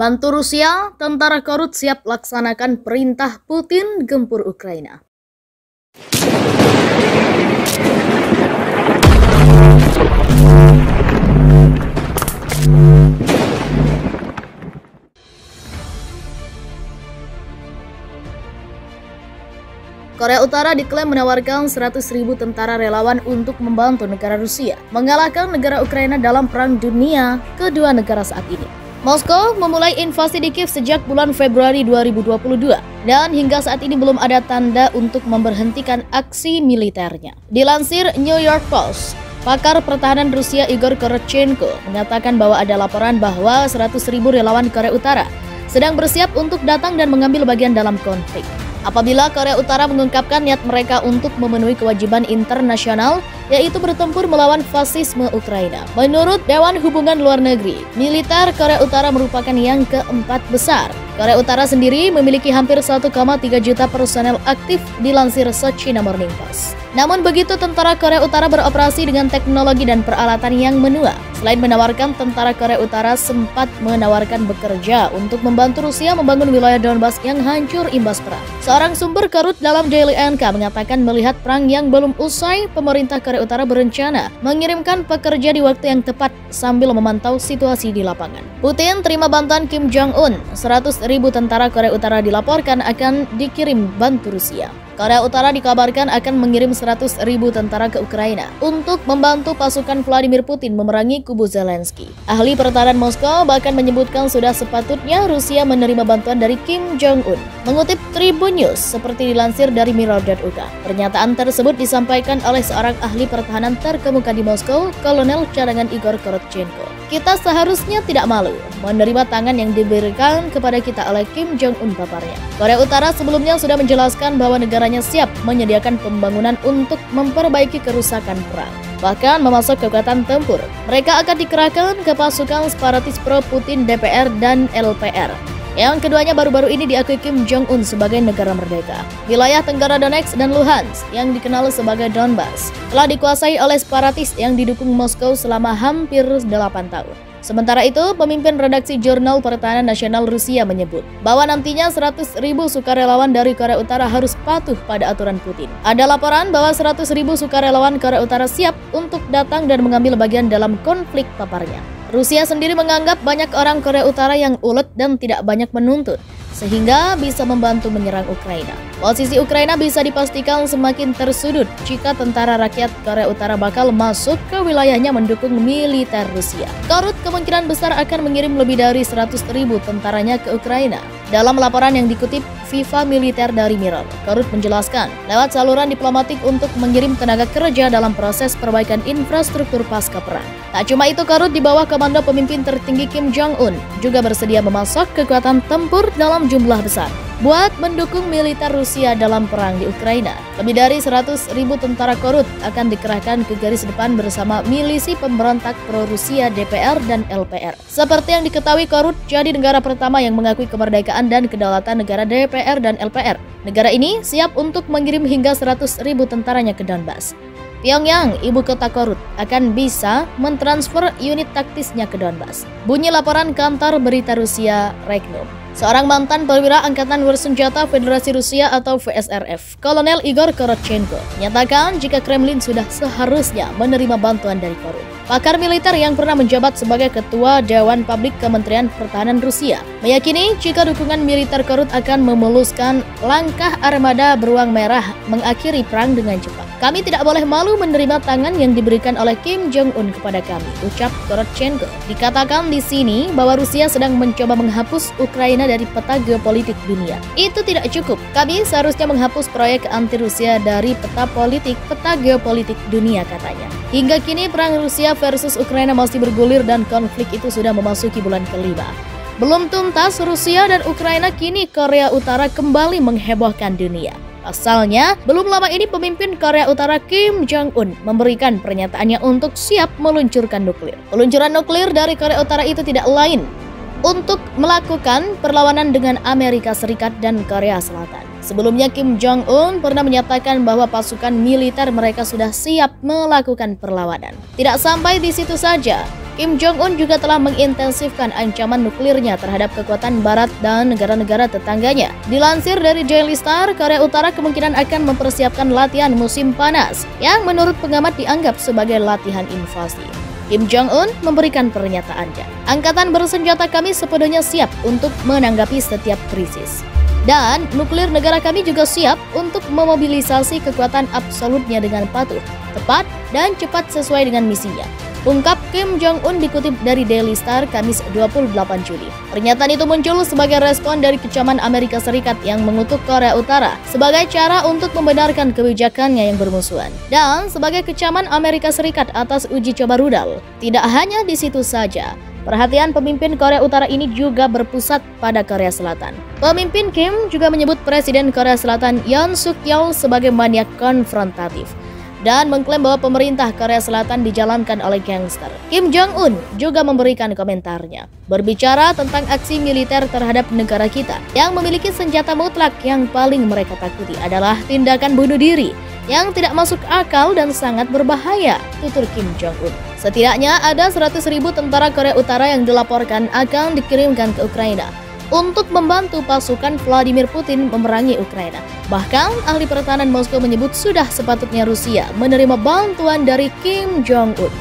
Bantu Rusia, tentara korut siap laksanakan perintah Putin gempur Ukraina. Korea Utara diklaim menawarkan 100.000 tentara relawan untuk membantu negara Rusia mengalahkan negara Ukraina dalam perang dunia kedua negara saat ini. Moskow memulai invasi di Kiev sejak bulan Februari 2022 dan hingga saat ini belum ada tanda untuk memberhentikan aksi militernya. Dilansir New York Post, pakar pertahanan Rusia Igor Korotchenko mengatakan bahwa ada laporan bahwa 100.000 relawan Korea Utara sedang bersiap untuk datang dan mengambil bagian dalam konflik. Apabila Korea Utara mengungkapkan niat mereka untuk memenuhi kewajiban internasional, yaitu bertempur melawan fasisme Ukraina. Menurut Dewan Hubungan Luar Negeri, militer Korea Utara merupakan yang keempat besar. Korea Utara sendiri memiliki hampir 1,3 juta personel aktif, dilansir China Morning Post. Namun begitu, tentara Korea Utara beroperasi dengan teknologi dan peralatan yang menua. Selain menawarkan, tentara Korea Utara sempat menawarkan bekerja untuk membantu Rusia membangun wilayah Donbas yang hancur imbas perang. Seorang sumber Korut dalam Daily NK mengatakan melihat perang yang belum usai, pemerintah Korea Utara berencana mengirimkan pekerja di waktu yang tepat sambil memantau situasi di lapangan. Putin terima bantuan Kim Jong-un, 100.000 tentara Korea Utara dilaporkan akan dikirim bantu Rusia. Korea Utara dikabarkan akan mengirim 100.000 tentara ke Ukraina untuk membantu pasukan Vladimir Putin memerangi kubu Zelensky. Ahli pertahanan Moskow bahkan menyebutkan sudah sepatutnya Rusia menerima bantuan dari Kim Jong-un. Mengutip Tribun News seperti dilansir dari Mirror.uk, pernyataan tersebut disampaikan oleh seorang ahli pertahanan terkemuka di Moskow, Kolonel Cadangan Igor Korotchenko. Kita seharusnya tidak malu menerima tangan yang diberikan kepada kita oleh Kim Jong-un, paparnya. Korea Utara sebelumnya sudah menjelaskan bahwa negaranya siap menyediakan pembangunan untuk memperbaiki kerusakan perang, bahkan memasok kekuatan tempur. Mereka akan dikerahkan ke pasukan separatis pro-Putin DPR dan LPR. Yang keduanya baru-baru ini diakui Kim Jong-un sebagai negara merdeka. Wilayah Tenggara Donetsk dan Luhansk yang dikenal sebagai Donbas telah dikuasai oleh separatis yang didukung Moskow selama hampir 8 tahun. Sementara itu, pemimpin redaksi Jurnal Pertahanan Nasional Rusia menyebut bahwa nantinya 100.000 sukarelawan dari Korea Utara harus patuh pada aturan Putin. Ada laporan bahwa 100.000 sukarelawan Korea Utara siap untuk datang dan mengambil bagian dalam konflik, paparnya. Rusia sendiri menganggap banyak orang Korea Utara yang ulet dan tidak banyak menuntut, sehingga bisa membantu menyerang Ukraina. Posisi Ukraina bisa dipastikan semakin tersudut jika tentara rakyat Korea Utara bakal masuk ke wilayahnya mendukung militer Rusia. Korut kemungkinan besar akan mengirim lebih dari 100.000 tentaranya ke Ukraina. Dalam laporan yang dikutip FIFA Militer dari Mirror, Korut menjelaskan lewat saluran diplomatik untuk mengirim tenaga kerja dalam proses perbaikan infrastruktur pasca perang. Tak cuma itu, Korut di bawah komando pemimpin tertinggi Kim Jong-un juga bersedia memasok kekuatan tempur dalam jumlah besar buat mendukung militer Rusia dalam perang di Ukraina. Lebih dari 100.000 tentara Korut akan dikerahkan ke garis depan bersama milisi pemberontak pro-Rusia DPR dan LPR. Seperti yang diketahui, Korut jadi negara pertama yang mengakui kemerdekaan dan kedaulatan negara DPR dan LPR. Negara ini siap untuk mengirim hingga 100.000 tentaranya ke Donbas. Pyongyang, ibu kota Korut, akan bisa mentransfer unit taktisnya ke Donbas. Bunyi laporan kantor berita Rusia Regnum. Seorang mantan perwira Angkatan Bersenjata Federasi Rusia atau VSRF, Kolonel Igor Korotchenko, menyatakan jika Kremlin sudah seharusnya menerima bantuan dari Korut. Pakar militer yang pernah menjabat sebagai Ketua Dewan Publik Kementerian Pertahanan Rusia meyakini jika dukungan militer Korut akan memuluskan langkah armada beruang merah mengakhiri perang dengan cepat. Kami tidak boleh malu menerima tangan yang diberikan oleh Kim Jong-un kepada kami, ucap Korotchenko. Dikatakan di sini bahwa Rusia sedang mencoba menghapus Ukraina dari peta geopolitik dunia. Itu tidak cukup. Kami seharusnya menghapus proyek anti-Rusia dari peta geopolitik dunia, katanya. Hingga kini perang Rusia versus Ukraina masih bergulir dan konflik itu sudah memasuki bulan kelima. Belum tuntas Rusia dan Ukraina, kini Korea Utara kembali menghebohkan dunia. Pasalnya, belum lama ini pemimpin Korea Utara Kim Jong-un memberikan pernyataannya untuk siap meluncurkan nuklir. Peluncuran nuklir dari Korea Utara itu tidak lain untuk melakukan perlawanan dengan Amerika Serikat dan Korea Selatan. Sebelumnya Kim Jong-un pernah menyatakan bahwa pasukan militer mereka sudah siap melakukan perlawanan. Tidak sampai di situ saja, Kim Jong-un juga telah mengintensifkan ancaman nuklirnya terhadap kekuatan Barat dan negara-negara tetangganya. Dilansir dari Daily Star, Korea Utara kemungkinan akan mempersiapkan latihan musim panas yang menurut pengamat dianggap sebagai latihan invasi. Kim Jong-un memberikan pernyataannya, "Angkatan bersenjata kami sepenuhnya siap untuk menanggapi setiap krisis. Dan nuklir negara kami juga siap untuk memobilisasi kekuatan absolutnya dengan patuh, tepat, dan cepat sesuai dengan misinya," ungkap Kim Jong-un dikutip dari Daily Star Kamis 28 Juli. Pernyataan itu muncul sebagai respon dari kecaman Amerika Serikat yang mengutuk Korea Utara sebagai cara untuk membenarkan kebijakannya yang bermusuhan. Dan sebagai kecaman Amerika Serikat atas uji coba rudal. Tidak hanya di situ saja, perhatian pemimpin Korea Utara ini juga berpusat pada Korea Selatan. Pemimpin Kim juga menyebut Presiden Korea Selatan Yoon Suk Yeol sebagai maniak konfrontatif dan mengklaim bahwa pemerintah Korea Selatan dijalankan oleh gangster. Kim Jong-un juga memberikan komentarnya, berbicara tentang aksi militer terhadap negara kita yang memiliki senjata mutlak. Yang paling mereka takuti adalah tindakan bunuh diri yang tidak masuk akal dan sangat berbahaya, tutur Kim Jong-un. Setidaknya ada 100.000 tentara Korea Utara yang dilaporkan akan dikirimkan ke Ukraina untuk membantu pasukan Vladimir Putin memerangi Ukraina. Bahkan, ahli pertahanan Moskow menyebut sudah sepatutnya Rusia menerima bantuan dari Kim Jong-un.